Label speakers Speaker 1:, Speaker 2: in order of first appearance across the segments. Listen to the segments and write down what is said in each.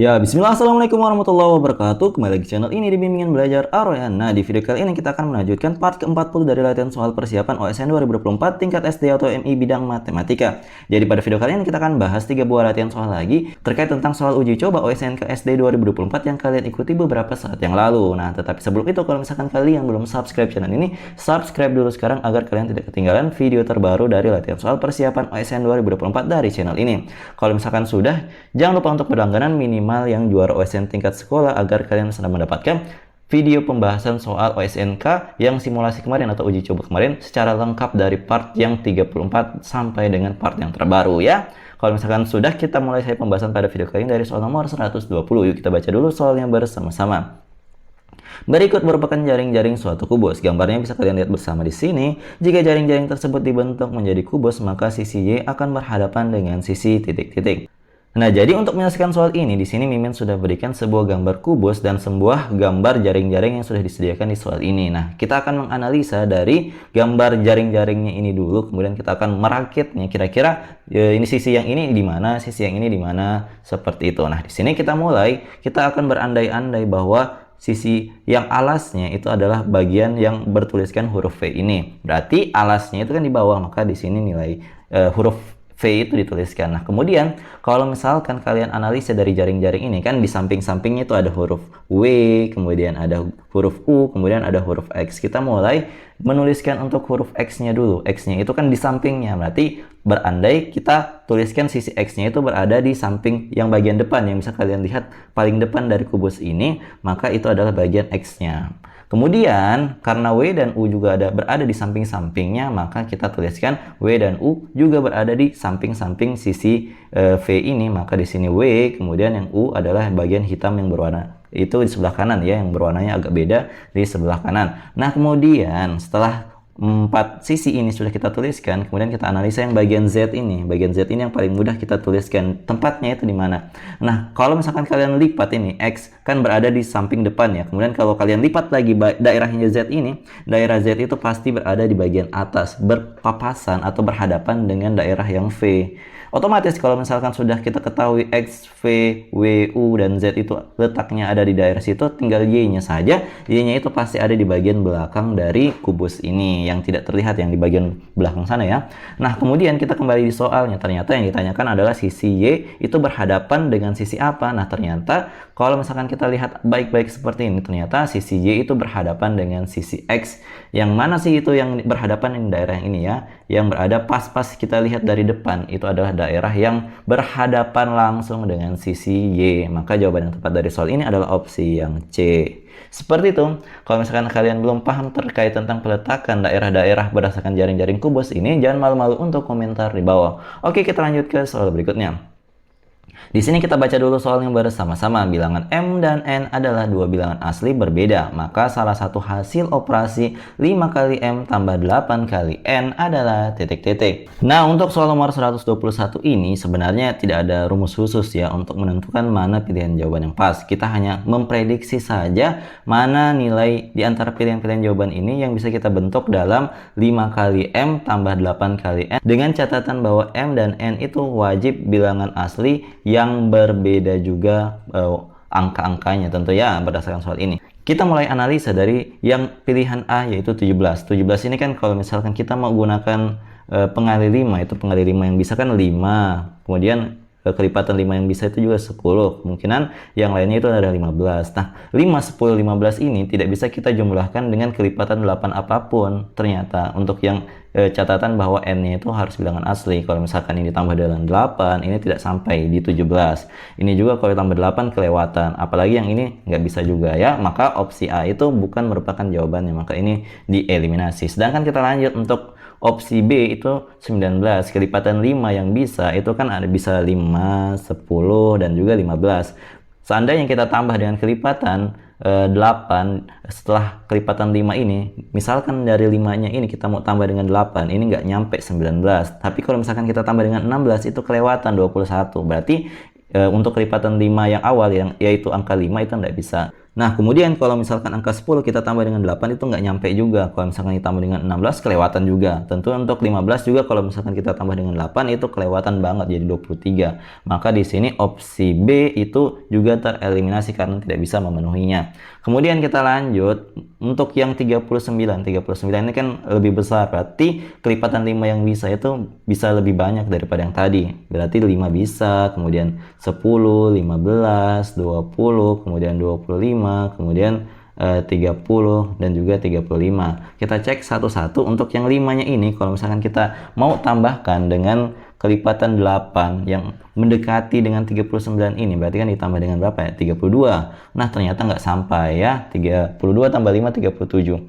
Speaker 1: Ya, bismillah, assalamualaikum warahmatullahi wabarakatuh. Kembali lagi di channel ini di Bimbingan Belajar Aroyan. Nah, di video kali ini kita akan melanjutkan part ke-40 dari latihan soal persiapan OSN 2024 tingkat SD atau MI bidang matematika. Jadi pada video kali ini kita akan bahas 3 buah latihan soal lagi terkait tentang soal uji coba OSN ke SD 2024 yang kalian ikuti beberapa saat yang lalu. Nah, tetapi sebelum itu kalau misalkan kalian belum subscribe channel ini, subscribe dulu sekarang agar kalian tidak ketinggalan video terbaru dari latihan soal persiapan OSN 2024 dari channel ini. Kalau misalkan sudah, jangan lupa untuk berlangganan minimal yang juara OSN tingkat sekolah agar kalian bisa mendapatkan video pembahasan soal OSNK yang simulasi kemarin atau uji coba kemarin secara lengkap dari part yang 34 sampai dengan part yang terbaru ya. Kalau misalkan sudah, kita mulai saya pembahasan pada video kali ini dari soal nomor 120. Yuk kita baca dulu soalnya bersama-sama. Berikut merupakan jaring-jaring suatu kubus. Gambarnya bisa kalian lihat bersama di sini. Jika jaring-jaring tersebut dibentuk menjadi kubus, maka sisi Y akan berhadapan dengan sisi titik-titik. Nah, jadi untuk menyelesaikan soal ini, di sini Mimin sudah berikan sebuah gambar kubus dan sebuah gambar jaring-jaring yang sudah disediakan di soal ini. Nah, kita akan menganalisa dari gambar jaring-jaringnya ini dulu, kemudian kita akan merakitnya. Kira-kira ini sisi yang ini di mana, sisi yang ini di mana, seperti itu. Nah, di sini kita akan berandai-andai bahwa sisi yang alasnya itu adalah bagian yang bertuliskan huruf V ini. Berarti alasnya itu kan di bawah, maka di sini nilai huruf V itu dituliskan. Nah, kemudian kalau misalkan kalian analisa dari jaring-jaring ini, kan di samping-sampingnya itu ada huruf W, kemudian ada huruf U, kemudian ada huruf X. Kita mulai menuliskan untuk huruf X-nya dulu. X-nya itu kan di sampingnya, berarti berandai kita tuliskan sisi X-nya itu berada di samping yang bagian depan, yang bisa kalian lihat paling depan dari kubus ini, maka itu adalah bagian X-nya. Kemudian karena W dan U juga berada di samping-sampingnya, maka kita tuliskan W dan U juga berada di samping-samping sisi V ini, maka di sini W, kemudian yang U adalah bagian hitam yang berwarna itu di sebelah kanan ya, yang berwarnanya agak beda di sebelah kanan. Nah, kemudian setelah 4 sisi ini sudah kita tuliskan, kemudian kita analisa yang bagian Z ini. Bagian Z ini yang paling mudah kita tuliskan, tempatnya itu di mana. Nah, kalau misalkan kalian lipat ini, X kan berada di samping depan ya. Kemudian kalau kalian lipat lagi daerahnya Z ini, daerah Z itu pasti berada di bagian atas, berpapasan atau berhadapan dengan daerah yang V. Otomatis kalau misalkan sudah kita ketahui X, V, W, U, dan Z itu letaknya ada di daerah situ, tinggal Y-nya saja. Y-nya itu pasti ada di bagian belakang dari kubus ini, yang tidak terlihat yang di bagian belakang sana ya. Nah, kemudian kita kembali di soalnya. Ternyata yang ditanyakan adalah sisi Y itu berhadapan dengan sisi apa? Nah, ternyata kalau misalkan kita lihat baik-baik seperti ini, ternyata sisi Y itu berhadapan dengan sisi X. Yang mana sih itu yang berhadapan di daerah yang ini ya? Yang berada pas-pas kita lihat dari depan, itu adalah daerah yang berhadapan langsung dengan sisi Y. Maka jawaban yang tepat dari soal ini adalah opsi yang C. Seperti itu. Kalau misalkan kalian belum paham terkait tentang peletakan daerah-daerah berdasarkan jaring-jaring kubus ini, jangan malu-malu untuk komentar di bawah. Oke, kita lanjut ke soal berikutnya. Di sini kita baca dulu soalnya bersama-sama. Bilangan M dan N adalah dua bilangan asli berbeda. Maka salah satu hasil operasi 5 kali M tambah 8 kali N adalah titik-titik. Nah, untuk soal nomor 121 ini sebenarnya tidak ada rumus khusus ya untuk menentukan mana pilihan jawaban yang pas. Kita hanya memprediksi saja mana nilai di antara pilihan-pilihan jawaban ini yang bisa kita bentuk dalam 5 kali M tambah 8 kali N. Dengan catatan bahwa M dan N itu wajib bilangan asli yang berbeda juga angka-angkanya tentu ya berdasarkan soal ini. Kita mulai analisa dari yang pilihan A yaitu 17. 17 ini kan kalau misalkan kita mau gunakan pengali 5, itu pengali 5 yang bisa kan 5. Kemudian kelipatan 5 yang bisa itu juga 10. Kemungkinan yang lainnya itu ada 15. Nah, 5, 10, 15 ini tidak bisa kita jumlahkan dengan kelipatan 8 apapun. Ternyata untuk yang catatan bahwa N-nya itu harus bilangan asli. Kalau misalkan ini tambah dengan 8, ini tidak sampai di 17. Ini juga kalau tambah 8 kelewatan. Apalagi yang ini nggak bisa juga ya. Maka opsi A itu bukan merupakan jawabannya. Maka ini dieliminasi. Sedangkan kita lanjut untuk opsi B itu 19. Kelipatan 5 yang bisa itu kan ada bisa 5, 10, dan juga 15. Seandainya kita tambah dengan kelipatan 8 setelah kelipatan 5 ini, misalkan dari 5-nya ini kita mau tambah dengan 8, ini nggak nyampe 19. Tapi kalau misalkan kita tambah dengan 16 itu kelewatan 21. Berarti untuk kelipatan 5 yang awal yang yaitu angka 5 itu nggak bisa. Nah, kemudian kalau misalkan angka 10 kita tambah dengan 8 itu nggak nyampe juga. Kalau misalkan ditambah dengan 16 kelewatan juga. Tentu untuk 15 juga kalau misalkan kita tambah dengan 8 itu kelewatan banget jadi 23. Maka di sini opsi B itu juga tereliminasi karena tidak bisa memenuhinya. Kemudian kita lanjut untuk yang 39. 39 ini kan lebih besar, berarti kelipatan 5 yang bisa itu bisa lebih banyak daripada yang tadi. Berarti 5 bisa, kemudian 10, 15, 20, kemudian 25, kemudian 30 dan juga 35. Kita cek satu-satu. Untuk yang 5-nya ini kalau misalkan kita mau tambahkan dengan kelipatan 8 yang mendekati dengan 39 ini, berarti kan ditambah dengan berapa ya? 32. Nah, ternyata nggak sampai ya. 32 tambah 5, 37.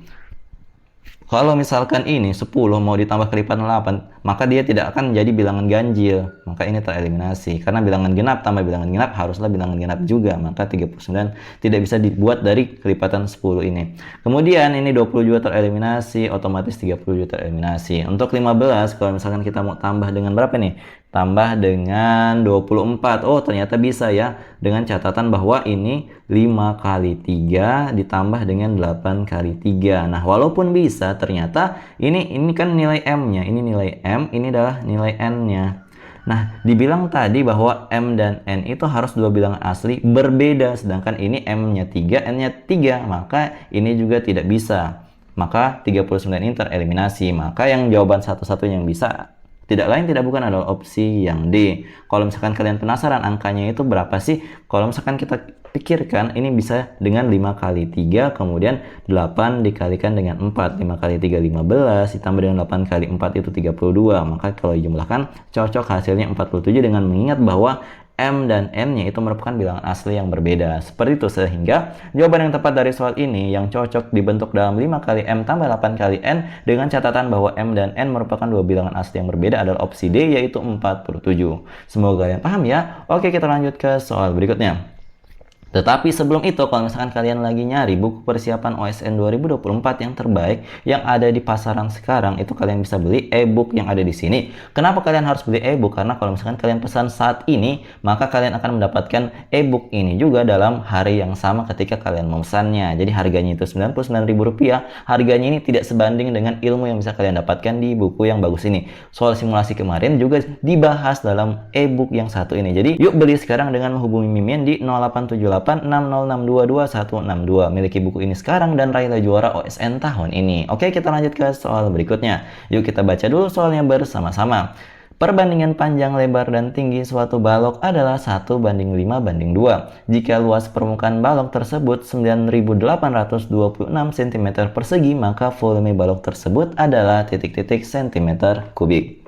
Speaker 1: Kalau misalkan ini 10 mau ditambah kelipatan 8, maka dia tidak akan jadi bilangan ganjil. Maka ini tereliminasi. Karena bilangan genap tambah bilangan genap haruslah bilangan genap juga. Maka 39 tidak bisa dibuat dari kelipatan 10 ini. Kemudian ini 20 juga tereliminasi, otomatis 30 juga tereliminasi. Untuk 15, kalau misalkan kita mau tambah dengan berapa nih? Tambah dengan 24. Oh, ternyata bisa ya. Dengan catatan bahwa ini 5 kali 3 ditambah dengan 8 kali 3. Nah, walaupun bisa, ternyata ini kan nilai M-nya. Ini nilai M, ini adalah nilai N-nya. Nah, dibilang tadi bahwa M dan N itu harus dua bilangan asli berbeda. Sedangkan ini M-nya 3, N-nya 3. Maka ini juga tidak bisa. Maka 39 ini tereliminasi. Maka yang jawaban satu-satunya yang bisa tidak lain tidak bukan adalah opsi yang D. Kalau misalkan kalian penasaran angkanya itu berapa sih? Kalau misalkan kita pikirkan ini bisa dengan 5 kali 3 kemudian 8 dikalikan dengan 4. 5 kali 3 15 ditambah dengan 8 kali 4 itu 32. Maka kalau dijumlahkan cocok hasilnya 47 dengan mengingat bahwa M dan N-nya itu merupakan bilangan asli yang berbeda. Seperti itu, sehingga jawaban yang tepat dari soal ini yang cocok dibentuk dalam 5 kali M tambah 8 kali N dengan catatan bahwa M dan N merupakan dua bilangan asli yang berbeda adalah opsi D, yaitu 47. Semoga kalian paham ya. Oke, kita lanjut ke soal berikutnya. Tetapi sebelum itu, kalau misalkan kalian lagi nyari buku persiapan OSN 2024 yang terbaik yang ada di pasaran sekarang, itu kalian bisa beli e-book yang ada di sini. Kenapa kalian harus beli e-book? Karena kalau misalkan kalian pesan saat ini, maka kalian akan mendapatkan e-book ini juga dalam hari yang sama ketika kalian memesannya. Jadi harganya itu Rp99.000. Harganya ini tidak sebanding dengan ilmu yang bisa kalian dapatkan di buku yang bagus ini. Soal simulasi kemarin juga dibahas dalam e-book yang satu ini. Jadi yuk beli sekarang dengan menghubungi Mimin di 0878 60622162. Miliki buku ini sekarang dan raihlah juara OSN tahun ini. Oke, kita lanjut ke soal berikutnya. Yuk kita baca dulu soalnya bersama-sama. Perbandingan panjang, lebar, dan tinggi suatu balok adalah 1:5:2. Jika luas permukaan balok tersebut 9.826 cm persegi, maka volume balok tersebut adalah titik-titik cm kubik.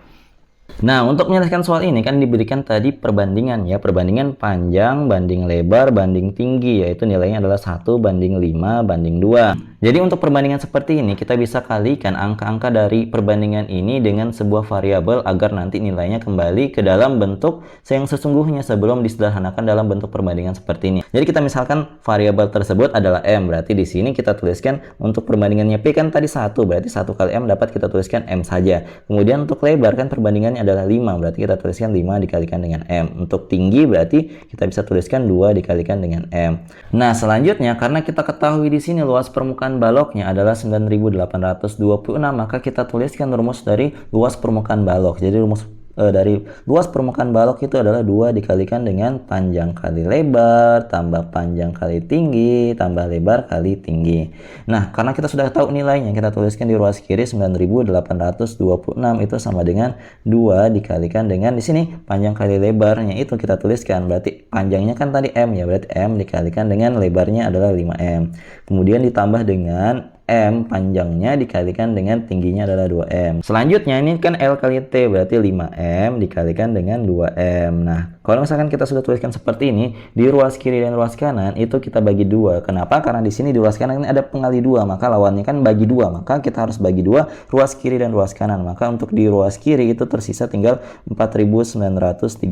Speaker 1: Nah, untuk menyelesaikan soal ini kan diberikan tadi perbandingan ya, perbandingan panjang banding lebar banding tinggi, yaitu nilainya adalah 1:5:2. Jadi untuk perbandingan seperti ini kita bisa kalikan angka-angka dari perbandingan ini dengan sebuah variabel agar nanti nilainya kembali ke dalam bentuk yang sesungguhnya sebelum disederhanakan dalam bentuk perbandingan seperti ini. Jadi kita misalkan variabel tersebut adalah M, berarti di sini kita tuliskan untuk perbandingannya P kan tadi 1, berarti 1 kali M dapat kita tuliskan M saja. Kemudian untuk lebar kan perbandingannya adalah 5, berarti kita tuliskan 5 dikalikan dengan M. Untuk tinggi berarti kita bisa tuliskan 2 dikalikan dengan M. Nah, selanjutnya karena kita ketahui di sini luas permukaan baloknya adalah 9.826, maka kita tuliskan rumus dari luas permukaan balok. Jadi rumus dari luas permukaan balok itu adalah 2 dikalikan dengan panjang kali lebar tambah panjang kali tinggi tambah lebar kali tinggi. Nah, karena kita sudah tahu nilainya, kita tuliskan di ruas kiri 9.826 itu sama dengan 2 dikalikan dengan di sini panjang kali lebarnya itu kita tuliskan, berarti panjangnya kan tadi M ya, berarti M dikalikan dengan lebarnya adalah 5M. Kemudian ditambah dengan M panjangnya dikalikan dengan tingginya adalah 2M. Selanjutnya ini kan L kali T, berarti 5M dikalikan dengan 2M. Nah, kalau misalkan kita sudah tuliskan seperti ini, di ruas kiri dan ruas kanan itu kita bagi 2. Kenapa? Karena di sini di ruas kanan ini ada pengali 2, maka lawannya kan bagi 2. Maka kita harus bagi 2 ruas kiri dan ruas kanan. Maka untuk di ruas kiri itu tersisa tinggal 4.913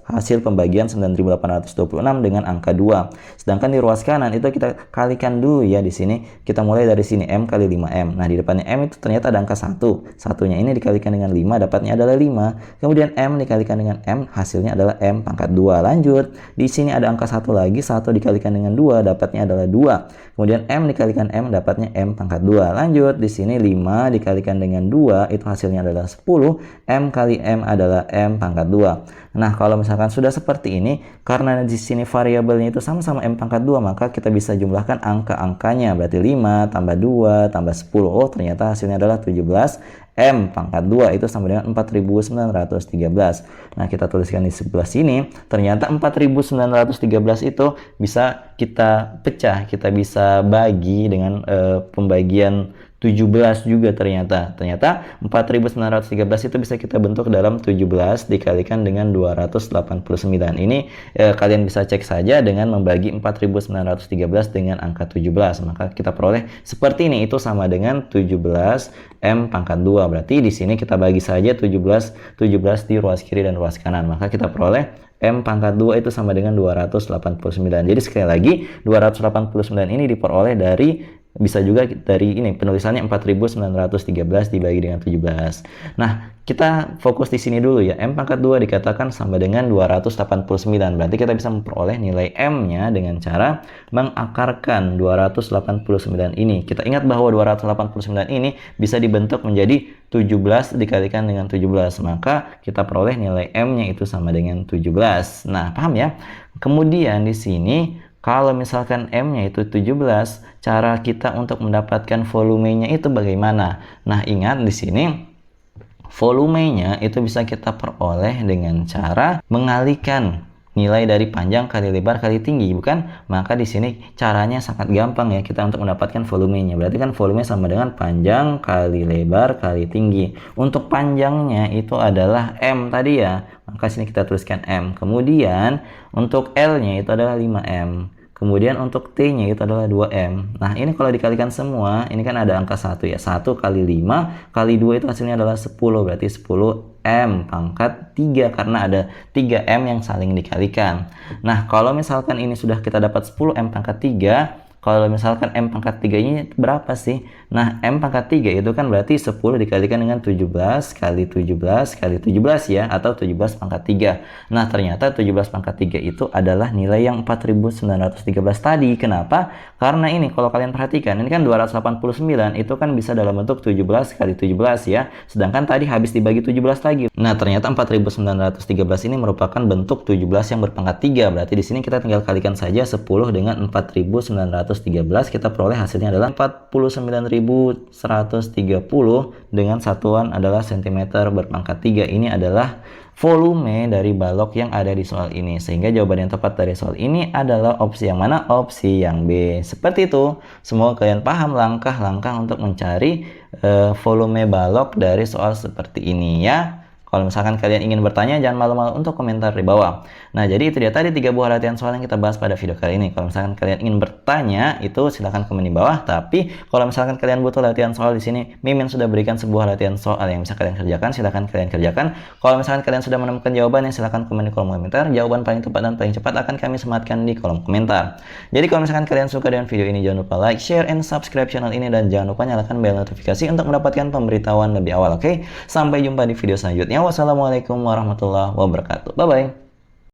Speaker 1: hasil pembagian 9.826 dengan angka 2. Sedangkan di ruas kanan itu kita kalikan dulu ya di sini. Kita mulai dari sini M kali 5M. Nah, di depannya M itu ternyata ada angka 1. Satunya ini dikalikan dengan 5, dapatnya adalah 5. Kemudian M dikalikan dengan M, hasilnya adalah M pangkat 2. Lanjut, di sini ada angka 1 lagi, 1 dikalikan dengan 2, dapatnya adalah 2. Kemudian M dikalikan M, dapatnya M pangkat 2. Lanjut, di sini 5 dikalikan dengan 2, itu hasilnya adalah 10. M kali M adalah M pangkat 2. Nah, kalau misalkan sudah seperti ini, karena di sini variabelnya itu sama-sama M pangkat 2, maka kita bisa jumlahkan angka-angkanya. Berarti 5 tambah 2 tambah 10. Oh, ternyata hasilnya adalah 17. M pangkat 2 itu sama dengan 4913. Nah, kita tuliskan di sebelah sini. Ternyata 4913 itu bisa kita pecah, kita bisa bagi dengan pembagian 17 juga ternyata. Ternyata 4913 itu bisa kita bentuk dalam 17 dikalikan dengan 289. Ini kalian bisa cek saja dengan membagi 4913 dengan angka 17. Maka kita peroleh seperti ini, itu sama dengan 17 M pangkat 2. Berarti di sini kita bagi saja 17 di ruas kiri dan ruas kanan. Maka kita peroleh M pangkat 2 itu sama dengan 289. Jadi sekali lagi 289 ini diperoleh dari, bisa juga dari ini penulisannya 4913 dibagi dengan 17. Nah, kita fokus di sini dulu ya. M pangkat 2 dikatakan sama dengan 289. Berarti kita bisa memperoleh nilai M-nya dengan cara mengakarkan 289 ini. Kita ingat bahwa 289 ini bisa dibentuk menjadi 17 dikalikan dengan 17. Maka kita peroleh nilai M-nya itu sama dengan 17. Nah, paham ya? Kemudian di sini kalau misalkan M-nya itu 17, cara kita untuk mendapatkan volumenya itu bagaimana? Nah, ingat di sini volumenya itu bisa kita peroleh dengan cara mengalihkan nilai dari panjang kali lebar kali tinggi, bukan? Maka di sini caranya sangat gampang ya kita untuk mendapatkan volumenya. Berarti kan volume sama dengan panjang kali lebar kali tinggi. Untuk panjangnya itu adalah M tadi ya. Maka sini kita tuliskan M. Kemudian untuk L-nya itu adalah 5M. Kemudian untuk T-nya itu adalah 2M. Nah, ini kalau dikalikan semua, ini kan ada angka 1 ya. 1 kali 5 kali 2 itu hasilnya adalah 10. Berarti 10M pangkat 3 karena ada 3M yang saling dikalikan. Nah, kalau misalkan ini sudah kita dapat 10M pangkat 3, kalau misalkan M pangkat 3 ini berapa sih? Nah, M pangkat 3 itu kan berarti 10 dikalikan dengan 17 kali 17 kali 17 ya, atau 17 pangkat 3. Nah, ternyata 17 pangkat 3 itu adalah nilai yang 4913 tadi. Kenapa? Karena ini kalau kalian perhatikan, ini kan 289 itu kan bisa dalam bentuk 17 kali 17 ya. Sedangkan tadi habis dibagi 17 lagi. Nah, ternyata 4913 ini merupakan bentuk 17 yang berpangkat 3. Berarti di sini kita tinggal kalikan saja 10 dengan 4913, kita peroleh hasilnya adalah 49.130 dengan satuan adalah cm berpangkat 3. Ini adalah volume dari balok yang ada di soal ini. Sehingga jawaban yang tepat dari soal ini adalah opsi yang mana? Opsi yang B. Seperti itu. Semoga kalian paham langkah-langkah untuk mencari volume balok dari soal seperti ini ya. Kalau misalkan kalian ingin bertanya, jangan malu-malu untuk komentar di bawah. Nah, jadi itu dia tadi 3 buah latihan soal yang kita bahas pada video kali ini. Kalau misalkan kalian ingin bertanya, itu silahkan komen di bawah. Tapi kalau misalkan kalian butuh latihan soal di sini, Mimin sudah berikan sebuah latihan soal yang bisa kalian kerjakan. Silahkan kalian kerjakan. Kalau misalkan kalian sudah menemukan jawabannya, silahkan komen di kolom komentar. Jawaban paling tepat dan paling cepat akan kami sematkan di kolom komentar. Jadi kalau misalkan kalian suka dengan video ini, jangan lupa like, share, and subscribe channel ini. Dan jangan lupa nyalakan bel notifikasi untuk mendapatkan pemberitahuan lebih awal. Oke? Sampai jumpa di video selanjutnya. Wassalamualaikum warahmatullahi wabarakatuh. Bye-bye.